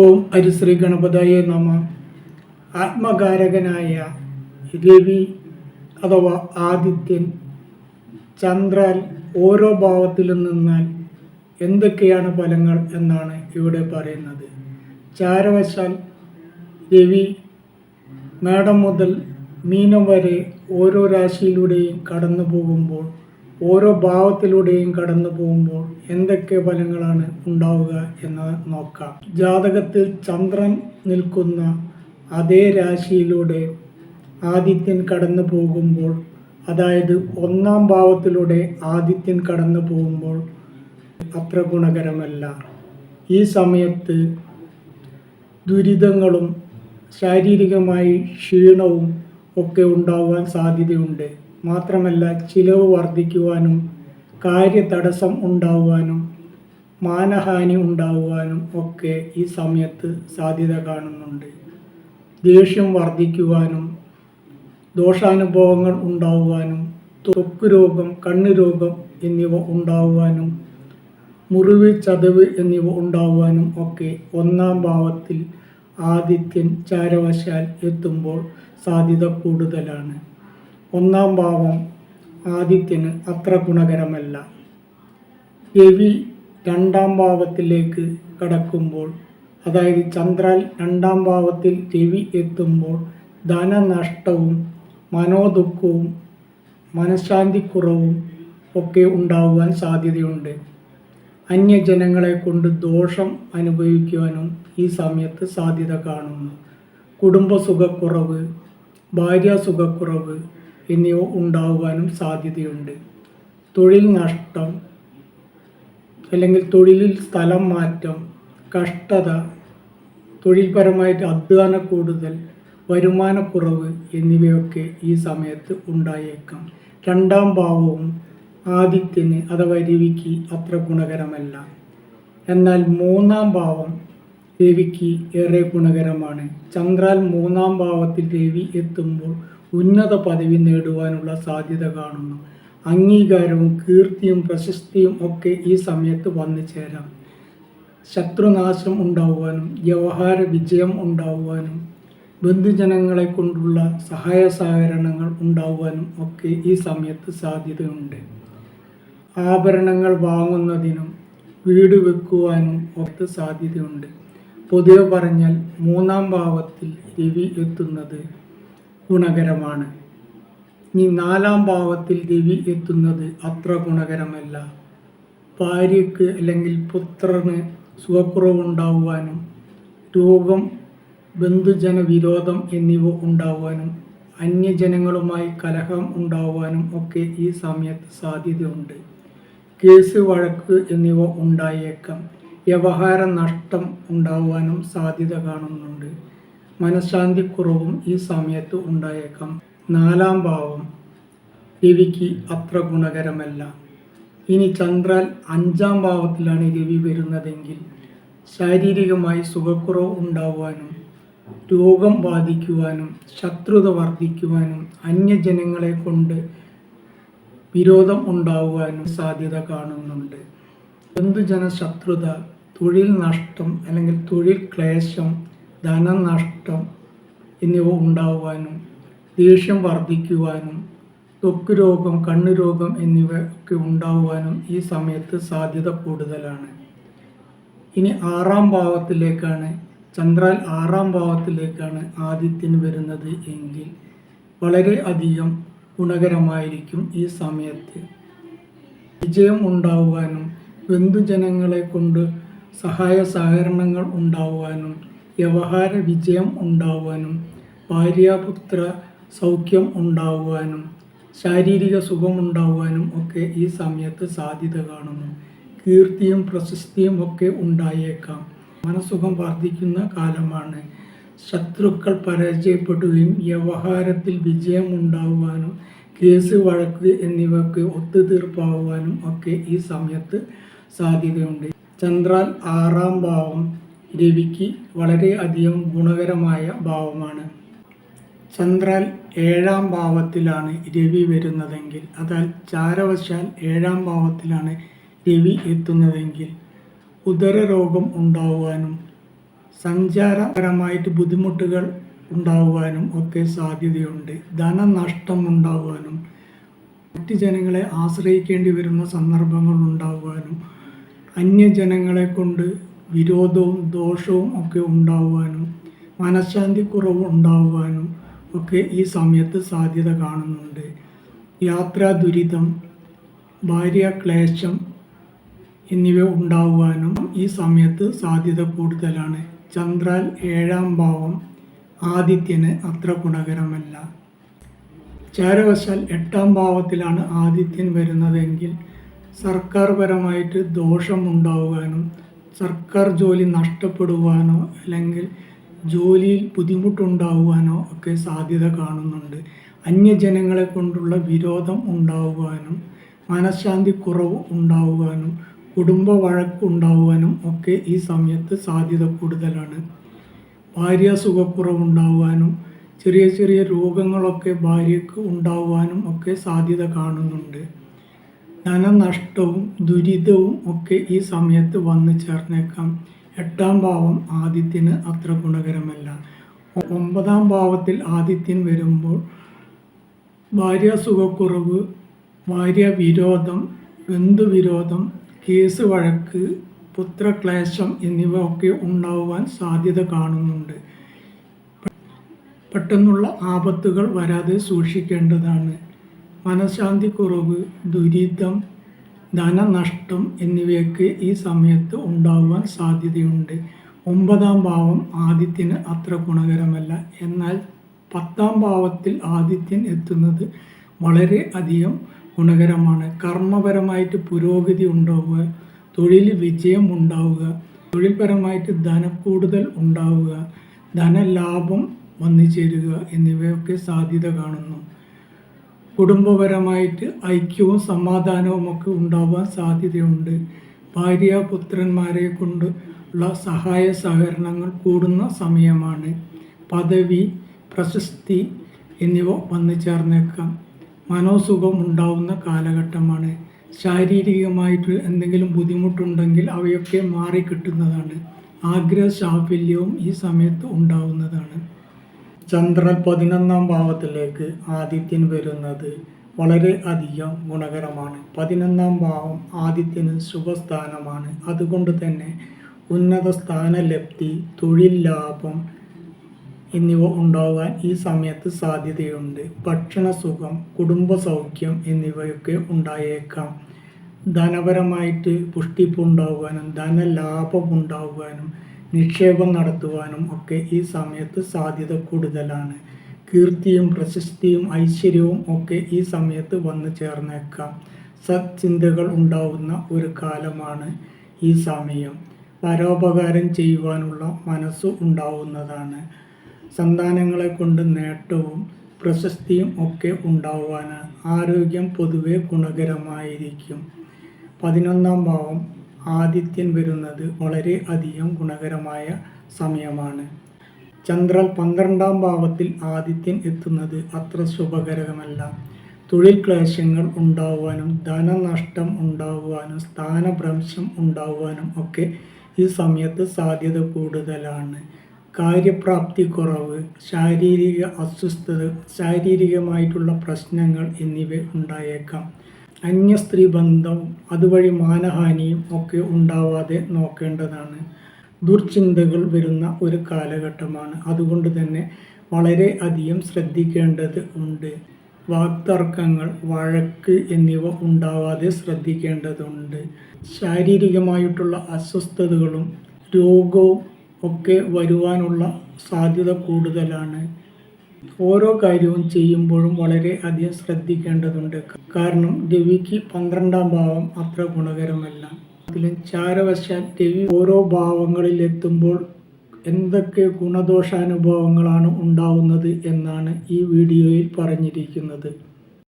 ഓം ഹരിശ്രീ ഗണപതയെ നമ. ആത്മകാരകനായ രവി അഥവാ ആദിത്യൻ ചന്ദ്രൻ ഓരോ ഭാവത്തിലും നിന്നാൽ എന്തൊക്കെയാണ് ഫലങ്ങൾ എന്നാണ് ഇവിടെ പറയുന്നത്. ചാരവശാൽ രവി മേടം മുതൽ മീനം വരെ ഓരോ രാശിയിലൂടെയും കടന്നു പോകുമ്പോൾ, ഓരോ ഭാവത്തിലൂടെയും കടന്നു പോകുമ്പോൾ എന്തൊക്കെ ഫലങ്ങളാണ് ഉണ്ടാവുക എന്ന് നോക്കാം. ജാതകത്തിൽ ചന്ദ്രൻ നിൽക്കുന്ന അതേ രാശിയിലൂടെ ആദിത്യൻ കടന്നു പോകുമ്പോൾ, അതായത് ഒന്നാം ഭാവത്തിലൂടെ ആദിത്യൻ കടന്നു പോകുമ്പോൾ അത്ര ഗുണകരമല്ല. ഈ സമയത്ത് ദുരിതങ്ങളും ശാരീരികമായി ക്ഷീണവും ഒക്കെ ഉണ്ടാവാൻ സാധ്യതയുണ്ട്. മാത്രമല്ല, ചിലവ് വർദ്ധിക്കുവാനും കാര്യതടസ്സം ഉണ്ടാവാനും മാനഹാനി ഉണ്ടാവാനും ഒക്കെ ഈ സമയത്ത് സാധ്യത കാണുന്നുണ്ട്. ദേഷ്യം വർദ്ധിക്കുവാനും ദോഷാനുഭവങ്ങൾ ഉണ്ടാവാനും ത്വക്ക് രോഗം, കണ്ണുരോഗം എന്നിവ ഉണ്ടാവാനും മുറിവ്, ചതവ് എന്നിവ ഉണ്ടാവാനും ഒക്കെ ഒന്നാം ഭാവത്തിൽ ആദിത്യൻ ചാരവശാൽ എത്തുമ്പോൾ സാധ്യത കൂടുതലാണ്. ഒന്നാം ഭാവം ആദിത്യന് അത്ര ഗുണകരമല്ല. രവി രണ്ടാം ഭാവത്തിലേക്ക് കടക്കുമ്പോൾ, അതായത് ചന്ദ്രൻ രണ്ടാം ഭാവത്തിൽ രവി എത്തുമ്പോൾ ധനനഷ്ടവും മനോദുഃഖവും മനഃശാന്തിക്കുറവും ഒക്കെ ഉണ്ടാകുവാൻ സാധ്യതയുണ്ട്. അന്യജനങ്ങളെ കൊണ്ട് ദോഷം അനുഭവിക്കുവാനും ഈ സമയത്ത് സാധ്യത കാണുന്നു. കുടുംബസുഖക്കുറവ്, ഭാര്യാസുഖക്കുറവ് എന്നിവ ഉണ്ടാകുവാനും സാധ്യതയുണ്ട്. തൊഴിൽ നഷ്ടം അല്ലെങ്കിൽ തൊഴിലിൽ സ്ഥലം മാറ്റം, കഷ്ടത, തൊഴിൽപരമായിട്ട് അധ്വാന കൂടുതൽ, വരുമാനക്കുറവ് എന്നിവയൊക്കെ ഈ സമയത്ത് ഉണ്ടായേക്കാം. രണ്ടാം ഭാവവും ആദിത്യന് അഥവാ രവിക്ക് അത്ര ഗുണകരമല്ല. എന്നാൽ മൂന്നാം ഭാവം രവിക്ക് ഏറെ ഗുണകരമാണ്. ചന്ദ്രൻ മൂന്നാം ഭാവത്തിൽ രവി എത്തുമ്പോൾ ഉന്നത പദവി നേടുവാനുള്ള സാധ്യത കാണുന്നു. അംഗീകാരവും കീർത്തിയും പ്രശസ്തിയും ഒക്കെ ഈ സമയത്ത് വന്നു ചേരാം. ശത്രുനാശം ഉണ്ടാകുവാനും വ്യവഹാര വിജയം ഉണ്ടാകുവാനും ബന്ധുജനങ്ങളെ കൊണ്ടുള്ള സഹായ സഹകരണങ്ങൾ ഉണ്ടാകുവാനും ഒക്കെ ഈ സമയത്ത് സാധ്യതയുണ്ട്. ആഭരണങ്ങൾ വാങ്ങുന്നതിനും വീട് വെക്കുവാനും ഒക്കെ സാധ്യതയുണ്ട്. പൊതുവെ പറഞ്ഞാൽ മൂന്നാം ഭാവത്തിൽ രവി എത്തുന്നത് ഗുണകരമാണ്. ഇനി നാലാം ഭാവത്തിൽ രവി എത്തുന്നത് അത്ര ഗുണകരമല്ല. ഭാര്യയ്ക്ക് അല്ലെങ്കിൽ പുത്രന് സുഖക്കുറവുണ്ടാകുവാനും രോഗം, ബന്ധുജന വിരോധം എന്നിവ ഉണ്ടാകുവാനും അന്യജനങ്ങളുമായി കലഹം ഉണ്ടാകുവാനും ഒക്കെ ഈ സമയത്ത് സാധ്യതയുണ്ട്. കേസ്, വഴക്ക് എന്നിവ ഉണ്ടായേക്കാം. വ്യവഹാര നഷ്ടം ഉണ്ടാകുവാനും സാധ്യത കാണുന്നുണ്ട്. മനഃശാന്തിക്കുറവും ഈ സമയത്ത് ഉണ്ടായേക്കാം. നാലാം ഭാവം രവിക്ക് അത്ര ഗുണകരമല്ല. ഇനി ചന്ദ്രൻ അഞ്ചാം ഭാവത്തിലാണ് രവി വരുന്നതെങ്കിൽ ശാരീരികമായി സുഖക്കുറവ് ഉണ്ടാകുവാനും രോഗം ബാധിക്കുവാനും ശത്രുത വർദ്ധിക്കുവാനും അന്യജനങ്ങളെ കൊണ്ട് വിരോധം ഉണ്ടാകുവാനും സാധ്യത കാണുന്നുണ്ട്. ബന്ധുജന ശത്രുത, തൊഴിൽ നഷ്ടം അല്ലെങ്കിൽ തൊഴിൽ ക്ലേശം, ധനനഷ്ടം എന്നിവ ഉണ്ടാകുവാനും ദേഷ്യം വർദ്ധിക്കുവാനും ത്വക്ക് രോഗം, കണ്ണുരോഗം എന്നിവ ഒക്കെ ഉണ്ടാകുവാനും ഈ സമയത്ത് സാധ്യത കൂടുതലാണ്. ഇനി ആറാം ഭാവത്തിലേക്കാണ് ചന്ദ്രൻ ആറാം ഭാവത്തിലേക്കാണ് ആദിത്യന് വരുന്നത് എങ്കിൽ വളരെ അധികം ഗുണകരമായിരിക്കും. ഈ സമയത്ത് വിജയം ഉണ്ടാകുവാനും ബന്ധുജനങ്ങളെ കൊണ്ട് സഹായ സഹകരണങ്ങൾ ഉണ്ടാകുവാനും വ്യവഹാര വിജയം ഉണ്ടാകുവാനും ഭാര്യാപുത്ര സൗഖ്യം ഉണ്ടാകുവാനും ശാരീരിക സുഖമുണ്ടാകുവാനും ഒക്കെ ഈ സമയത്ത് സാധ്യത കാണുന്നു. കീർത്തിയും പ്രശസ്തിയും ഒക്കെ ഉണ്ടായേക്കാം. മനസുഖം വർദ്ധിക്കുന്ന കാലമാണ്. ശത്രുക്കൾ പരാജയപ്പെടുകയും വ്യവഹാരത്തിൽ വിജയം ഉണ്ടാകുവാനും കേസ്, വഴക്ക് എന്നിവയൊക്കെ ഒത്തുതീർപ്പാകുവാനും ഒക്കെ ഈ സമയത്ത് സാധ്യതയുണ്ട്. ചന്ദ്രൻ ആറാം ഭാവം രവിക്ക് വളരെ അധികം ഗുണകരമായ ഭാവമാണ്. ചന്ദ്രൻ ഏഴാം ഭാവത്തിലാണ് രവി വരുന്നതെങ്കിൽ, അതായത് ചാരവശാൽ ഏഴാം ഭാവത്തിലാണ് രവി എത്തുന്നതെങ്കിൽ ഉദരരോഗം ഉണ്ടാകുവാനും സഞ്ചാരപരമായിട്ട് ബുദ്ധിമുട്ടുകൾ ഉണ്ടാകുവാനും ഒക്കെ സാധ്യതയുണ്ട്. ധനനഷ്ടം ഉണ്ടാകുവാനും മറ്റ് ജനങ്ങളെ ആശ്രയിക്കേണ്ടി വരുന്ന സന്ദർഭങ്ങൾ ഉണ്ടാകുവാനും അന്യജനങ്ങളെ കൊണ്ട് വിരോധവും ദോഷവും ഒക്കെ ഉണ്ടാകുവാനും മനഃശാന്തി കുറവ് ഉണ്ടാകുവാനും ഒക്കെ ഈ സമയത്ത് സാധ്യത കാണുന്നുണ്ട്. യാത്രാ ദുരിതം, ഭാര്യാക്ലേശം എന്നിവ ഉണ്ടാകുവാനും ഈ സമയത്ത് സാധ്യത കൂടുതലാണ്. ചന്ദ്രാൽ 7-ാം ഭാവം ആദിത്യന് അത്ര ഗുണകരമല്ല. ചാരവശാൽ 8-ാം ഭാവത്തിലാണ് ആദിത്യൻ വരുന്നതെങ്കിൽ സർക്കാർ പരമായിട്ട് ദോഷമുണ്ടാകുവാനും സർക്കാർ ജോലി നഷ്ടപ്പെടുവാനോ അല്ലെങ്കിൽ ജോലിയിൽ ബുദ്ധിമുട്ടുണ്ടാകുവാനോ ഒക്കെ സാധ്യത കാണുന്നുണ്ട്. അന്യജനങ്ങളെ കൊണ്ടുള്ള വിരോധം ഉണ്ടാകുവാനും മനഃശാന്തി കുറവ് ഉണ്ടാകുവാനും കുടുംബ വഴക്കുണ്ടാകുവാനും ഒക്കെ ഈ സമയത്ത് സാധ്യത കൂടുതലാണ്. ഭാര്യ സുഖക്കുറവുണ്ടാകുവാനും ചെറിയ ചെറിയ രോഗങ്ങളൊക്കെ ഭാര്യയ്ക്ക് ഉണ്ടാകുവാനും ഒക്കെ സാധ്യത കാണുന്നുണ്ട്. ധനനഷ്ടവും ദുരിതവും ഒക്കെ ഈ സമയത്ത് വന്നു ചേർന്നേക്കാം. 8-ാം ഭാവം ആദിത്യന് അത്ര ഗുണകരമല്ല. 9-ാം ഭാവത്തിൽ ആദിത്യൻ വരുമ്പോൾ ഭാര്യ സുഖക്കുറവ്, ഭാര്യ വിരോധം, ബന്ധുവിരോധം, കേസ് വഴക്ക്, പുത്രക്ലേശം എന്നിവ ഒക്കെ ഉണ്ടാകുവാൻ സാധ്യത കാണുന്നുണ്ട്. പെട്ടെന്നുള്ള ആപത്തുകൾ വരാതെ സൂക്ഷിക്കേണ്ടതാണ്. മനഃശാന്തി കുറവ്, ദുരിതം, ധനനഷ്ടം എന്നിവയൊക്കെ ഈ സമയത്ത് ഉണ്ടാകുവാൻ സാധ്യതയുണ്ട്. 9-ാം ഭാവം ആദിത്യന് അത്ര ഗുണകരമല്ല. എന്നാൽ 10-ാം ഭാവത്തിൽ ആദിത്യൻ എത്തുന്നത് വളരെ അധികം ഗുണകരമാണ്. കർമ്മപരമായിട്ട് പുരോഗതി ഉണ്ടാവുക, തൊഴിൽ വിജയം ഉണ്ടാവുക, തൊഴിൽപരമായിട്ട് ധനക്കൂടുതൽ ഉണ്ടാവുക, ധനലാഭം വന്നു ചേരുക എന്നിവയൊക്കെ സാധ്യത കാണുന്നു. കുടുംബപരമായിട്ട് ഐക്യവും സമാധാനവും ഒക്കെ ഉണ്ടാവാൻ സാധ്യതയുണ്ട്. ഭാര്യാപുത്രന്മാരെ കൊണ്ടുള്ള സഹായ സഹകരണങ്ങൾ കൂടുന്ന സമയമാണ്. പദവി, പ്രശസ്തി എന്നിവ വന്നു ചേർന്നേക്കാം. മനോസുഖം ഉണ്ടാവുന്ന കാലഘട്ടമാണ്. ശാരീരികമായിട്ട് എന്തെങ്കിലും ബുദ്ധിമുട്ടുണ്ടെങ്കിൽ അവയൊക്കെ മാറിക്കിട്ടുന്നതാണ്. ആഗ്രഹ സാഫല്യവും ഈ സമയത്ത് ഉണ്ടാവുന്നതാണ്. ചന്ദ്രൻ 11-ാം ഭാവത്തിലേക്ക് ആദിത്യൻ വരുന്നത് വളരെ അധികം ഗുണകരമാണ്. 11-ാം ഭാവം ആദിത്യന് ശുഭസ്ഥാനമാണ്. അതുകൊണ്ട് തന്നെ ഉന്നത സ്ഥാനലബ്ധി, തൊഴിൽ ലാഭം എന്നിവ ഉണ്ടാകാൻ ഈ സമയത്ത് സാധ്യതയുണ്ട്. ഭക്ഷണസുഖം, കുടുംബസൗഖ്യം എന്നിവയൊക്കെ ഉണ്ടായേക്കാം. ധനപരമായിട്ട് പുഷ്ടിപ്പ് ഉണ്ടാകുവാനും ധനലാഭം ഉണ്ടാകുവാനും നിക്ഷേപം നടത്തുവാനും ഒക്കെ ഈ സമയത്ത് സാധ്യത കൂടുതലാണ്. കീർത്തിയും പ്രശസ്തിയും ഐശ്വര്യവും ഒക്കെ ഈ സമയത്ത് വന്നു ചേർന്നേക്കാം. സത്ചിന്തകൾ ഉണ്ടാവുന്ന ഒരു കാലമാണ് ഈ സമയം. പരോപകാരം ചെയ്യുവാനുള്ള മനസ്സ് ഉണ്ടാവുന്നതാണ്. സന്താനങ്ങളെ കൊണ്ട് നേട്ടവും പ്രശസ്തിയും ഒക്കെ ഉണ്ടാവാൻ. ആരോഗ്യം പൊതുവെ ഗുണകരമായിരിക്കും. 11-ാം ഭാവം ആദിത്യൻ വരുന്നത് വളരെ അധികം ഗുണകരമായ സമയമാണ്. ചന്ദ്രൻ 12-ാം ഭാവത്തിൽ ആദിത്യൻ എത്തുന്നത് അത്ര ശുഭകരമല്ല. തൊഴിൽ ക്ലേശങ്ങൾ ഉണ്ടാകുവാനും ധനനഷ്ടം ഉണ്ടാകുവാനും സ്ഥാനഭ്രംശം ഉണ്ടാകുവാനും ഒക്കെ ഈ സമയത്ത് സാധ്യത കൂടുതലാണ്. കാര്യപ്രാപ്തി കുറവ്, ശാരീരിക അസ്വസ്ഥത, ശാരീരികമായിട്ടുള്ള പ്രശ്നങ്ങൾ എന്നിവ ഉണ്ടായേക്കാം. അന്യസ്ത്രീ ബന്ധം, അതുവഴി മാനഹാനിയും ഒക്കെ ഉണ്ടാവാതെ നോക്കേണ്ടതാണ്. ദുർചിന്തകൾ വരുന്ന ഒരു കാലഘട്ടമാണ്. അതുകൊണ്ട് തന്നെ വളരെ അധികം ശ്രദ്ധിക്കേണ്ടത് ഉണ്ട്. വാക്തർക്കങ്ങൾ, വഴക്ക് എന്നിവ ഉണ്ടാവാതെ ശ്രദ്ധിക്കേണ്ടതുണ്ട്. ശാരീരികമായിട്ടുള്ള അസ്വസ്ഥതകളും രോഗവും ഒക്കെ വരുവാനുള്ള സാധ്യത കൂടുതലാണ്. ഓരോ കാര്യവും ചെയ്യുമ്പോഴും വളരെ അധികം ശ്രദ്ധിക്കേണ്ടതുണ്ട്. കാരണം രവിക്ക് 12-ാം ഭാവം അത്ര ഗുണകരമല്ല. അതിലും ചാരവശാൽ രവി ഓരോ ഭാവങ്ങളിൽ എത്തുമ്പോൾ എന്തൊക്കെ ഗുണദോഷാനുഭവങ്ങളാണ് ഉണ്ടാവുന്നത് എന്നാണ് ഈ വീഡിയോയിൽ പറഞ്ഞിരിക്കുന്നത്.